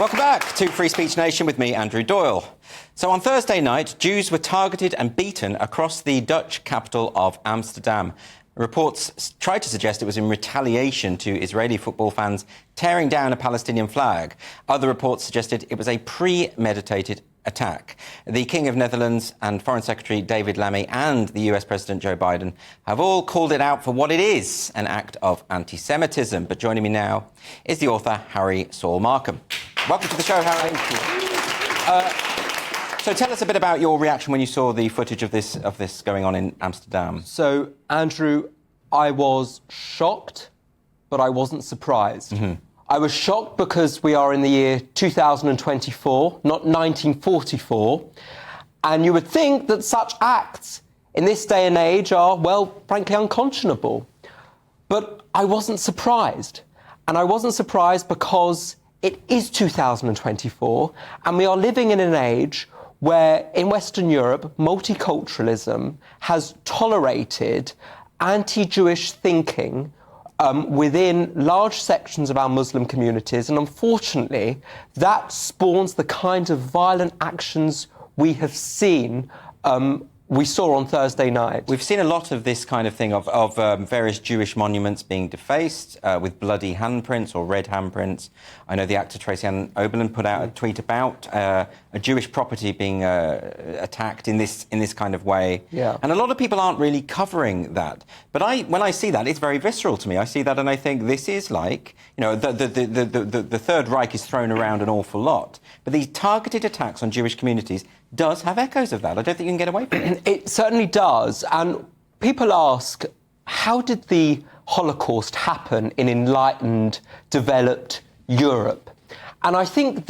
Welcome back to Free Speech Nation with me, Andrew Doyle. So on Thursday night, Jews were targeted and beaten across the Dutch capital of Amsterdam. Reports tried to suggest it was in retaliation to Israeli football fans tearing down a Palestinian flag. Other reports suggested it was a premeditated attack. The King of Netherlands and Foreign Secretary David Lammy and the US President Joe Biden have all called it out for what it is, an act of anti-Semitism. But joining me now is the author Harry Saul Markham. Welcome to the show, Harry. Thank you. So tell us a bit about your reaction when you saw the footage of this going on in Amsterdam. So, Andrew, I was shocked, but I wasn't surprised. Mm-hmm. I was shocked because we are in the year 2024, not 1944, and you would think that such acts in this day and age are, well, frankly, unconscionable. But I wasn't surprised. And I wasn't surprised because it is 2024, and we are living in an age where, in Western Europe, multiculturalism has tolerated anti-Jewish thinking within large sections of our Muslim communities. And unfortunately, that spawns the kind of violent actions we have seen, we saw on Thursday night. We've seen a lot of this kind of thing of various Jewish monuments being defaced with bloody handprints or red handprints. I know the actor Tracy Ann Oberlin put out a tweet about a Jewish property being attacked in this kind of way. Yeah. And a lot of people aren't really covering that. But when I see that, it's very visceral to me. I see that and I think this is like, you know, the Third Reich is thrown around an awful lot. But these targeted attacks on Jewish communities does have echoes of that. I don't think you can get away from it. It certainly does. And people ask, how did the Holocaust happen in enlightened, developed Europe? And I think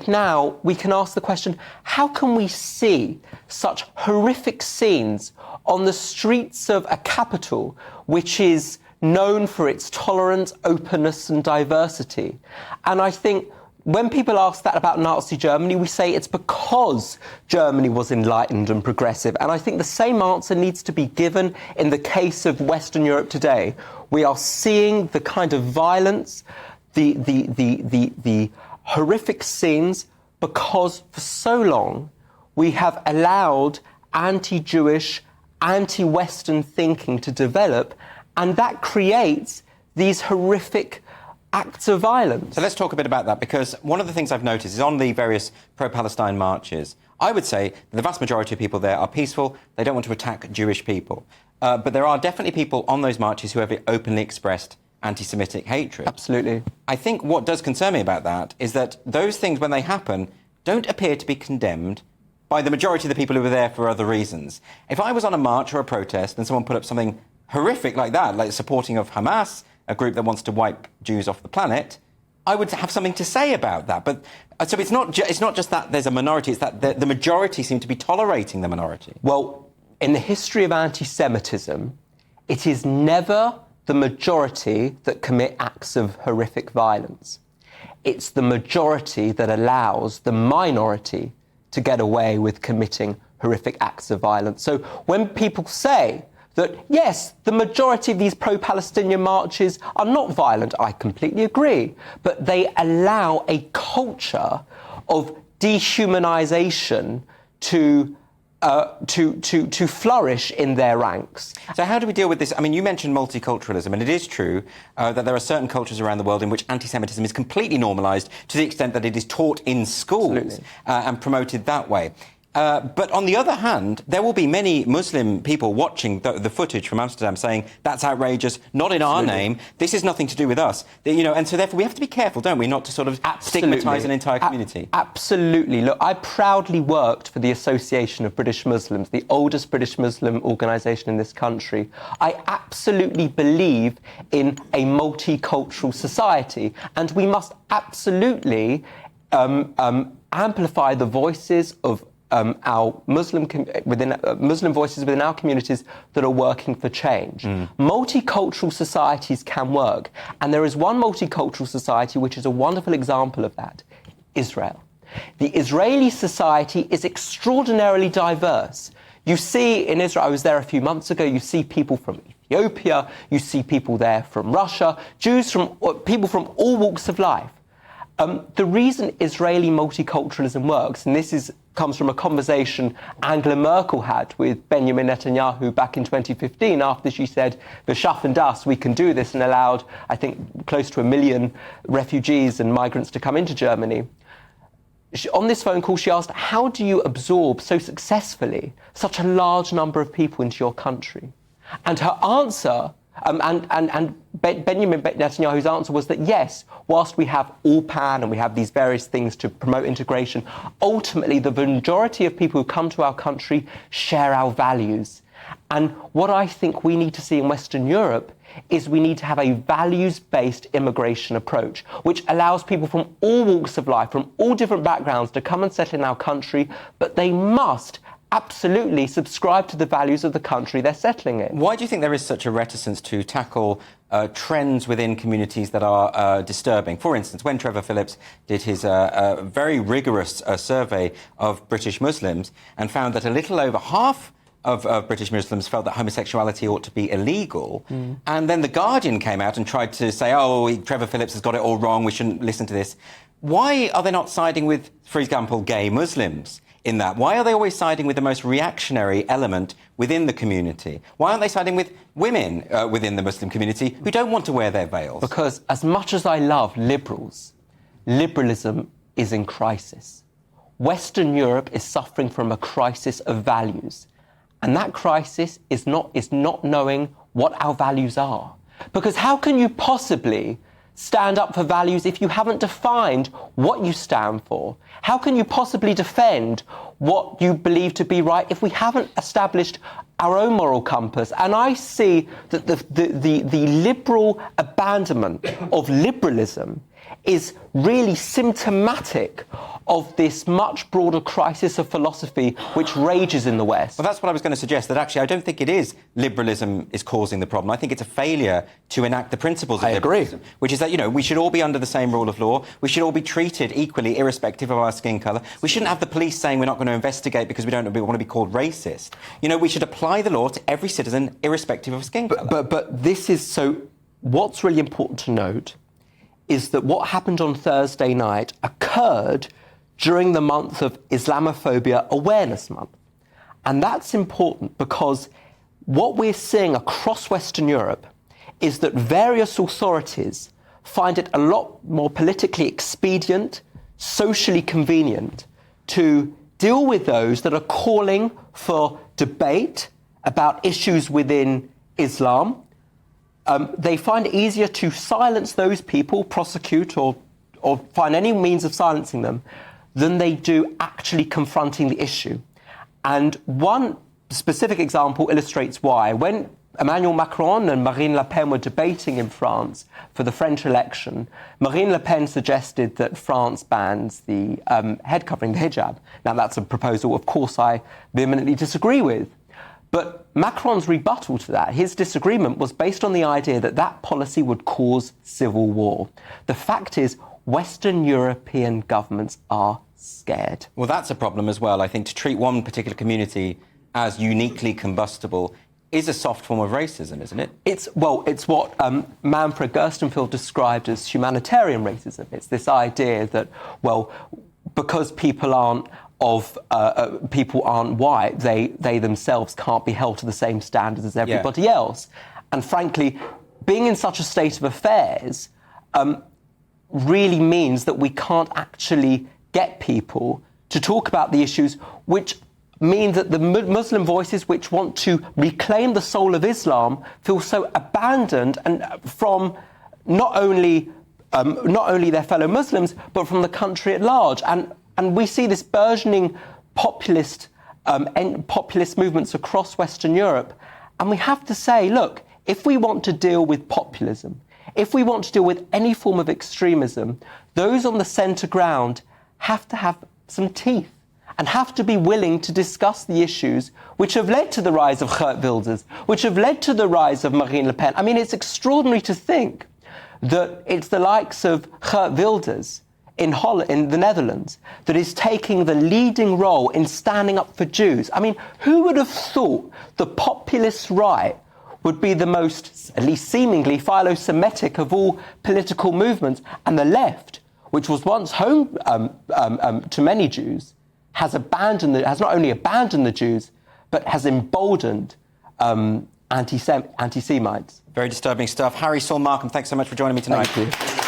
now we can ask the question, how can we see such horrific scenes on the streets of a capital which is known for its tolerance, openness and diversity? And I think when people ask that about Nazi Germany, we say it's because Germany was enlightened and progressive. And I think the same answer needs to be given in the case of Western Europe today. We are seeing the kind of violence, the horrific scenes, because for so long we have allowed anti-Jewish, anti-Western thinking to develop, and that creates these horrific acts of violence. So let's talk a bit about that, because one of the things I've noticed is on the various pro-Palestine marches, I would say the vast majority of people there are peaceful. They don't want to attack Jewish people. But there are definitely people on those marches who have openly expressed anti-Semitic hatred. Absolutely. I think what does concern me about that is that those things, when they happen, don't appear to be condemned by the majority of the people who were there for other reasons. If I was on a march or a protest and someone put up something horrific like that, like supporting of Hamas, a group that wants to wipe Jews off the planet, I would have something to say about that. But so it's not just that there's a minority, it's that the majority seem to be tolerating the minority. Well, in the history of anti-Semitism, it is never the majority that commit acts of horrific violence. It's the majority that allows the minority to get away with committing horrific acts of violence. So when people say that, yes, the majority of these pro-Palestinian marches are not violent, I completely agree. But they allow a culture of dehumanisation to flourish in their ranks. So how do we deal with this? I mean, you mentioned multiculturalism, and it is true that there are certain cultures around the world in which anti-Semitism is completely normalised to the extent that it is taught in schools and promoted that way. But on the other hand, there will be many Muslim people watching the footage from Amsterdam saying, that's outrageous, not in our name, this is nothing to do with us. You know, and so therefore we have to be careful, don't we, not to sort of stigmatise an entire community. Absolutely. Look, I proudly worked for the Association of British Muslims, the oldest British Muslim organisation in this country. I absolutely believe in a multicultural society, and we must absolutely amplify the voices of our Muslim voices within our communities that are working for change. Multicultural societies can work, and there is one multicultural society which is a wonderful example of that: Israel. The Israeli society is extraordinarily diverse. You see in Israel, I was there a few months ago, you see people from Ethiopia, you see people there from Russia, people from all walks of life. The reason Israeli multiculturalism works, and comes from a conversation Angela Merkel had with Benjamin Netanyahu back in 2015 after she said, "Wir schaffen das, we can do this," and allowed, I think, close to 1 million refugees and migrants to come into Germany. On this phone call, she asked, how do you absorb so successfully such a large number of people into your country? And her answer, Benjamin Netanyahu's answer was that yes, whilst we have ALPAN and we have these various things to promote integration, ultimately the majority of people who come to our country share our values. And what I think we need to see in Western Europe is we need to have a values-based immigration approach, which allows people from all walks of life, from all different backgrounds to come and settle in our country, but they must absolutely subscribe to the values of the country they're settling in. Why do you think there is such a reticence to tackle trends within communities that are disturbing? For instance, when Trevor Phillips did his very rigorous survey of British Muslims and found that a little over half of British Muslims felt that homosexuality ought to be illegal. And then The Guardian came out and tried to say, oh, Trevor Phillips has got it all wrong, we shouldn't listen to this. Why are they not siding with, for example, gay Muslims in that? Why are they always siding with the most reactionary element within the community? Why aren't they siding with women within the Muslim community who don't want to wear their veils? Because as much as I love liberals, liberalism is in crisis. Western Europe is suffering from a crisis of values. And that crisis is not knowing what our values are. Because how can you possibly stand up for values if you haven't defined what you stand for? How can you possibly defend what you believe to be right if we haven't established our own moral compass? And I see that the liberal abandonment of liberalism is really symptomatic of this much broader crisis of philosophy which rages in the West. Well, that's what I was going to suggest, that actually I don't think it is liberalism is causing the problem. I think it's a failure to enact the principles of liberalism, which is that, you know, we should all be under the same rule of law, we should all be treated equally irrespective of our skin colour, we shouldn't have the police saying we're not going to investigate because we want to be called racist. You know, we should apply the law to every citizen irrespective of skin colour. But this is so... What's really important to note is that what happened on Thursday night occurred during the month of Islamophobia Awareness Month. And that's important because what we're seeing across Western Europe is that various authorities find it a lot more politically expedient, socially convenient to deal with those that are calling for debate about issues within Islam. They find it easier to silence those people, prosecute or find any means of silencing them, than they do actually confronting the issue. And one specific example illustrates why. When Emmanuel Macron and Marine Le Pen were debating in France for the French election, Marine Le Pen suggested that France bans the head covering, the hijab. Now, that's a proposal, of course, I vehemently disagree with. But Macron's rebuttal to that, his disagreement, was based on the idea that that policy would cause civil war. The fact is, Western European governments are scared. Well, that's a problem as well. I think to treat one particular community as uniquely combustible is a soft form of racism, isn't it? It's what Manfred Gerstenfeld described as humanitarian racism. It's this idea that, well, because people aren't white, they themselves can't be held to the same standards as everybody else. And frankly, being in such a state of affairs really means that we can't actually get people to talk about the issues, which mean that the Muslim voices which want to reclaim the soul of Islam feel so abandoned and from not only their fellow Muslims, but from the country at large. And we see this burgeoning populist movements across Western Europe. And we have to say, look, if we want to deal with populism, if we want to deal with any form of extremism, those on the centre ground have to have some teeth and have to be willing to discuss the issues which have led to the rise of Geert Wilders, which have led to the rise of Marine Le Pen. I mean, it's extraordinary to think that it's the likes of Geert Wilders in the Netherlands that is taking the leading role in standing up for Jews. I mean, who would have thought the populist right would be the most, at least seemingly, philo-Semitic of all political movements, and the left which was once home to many Jews, has not only abandoned the Jews, but has emboldened anti-Semites. Very disturbing stuff. Harry, Saul Markham, thanks so much for joining me tonight. Thank you.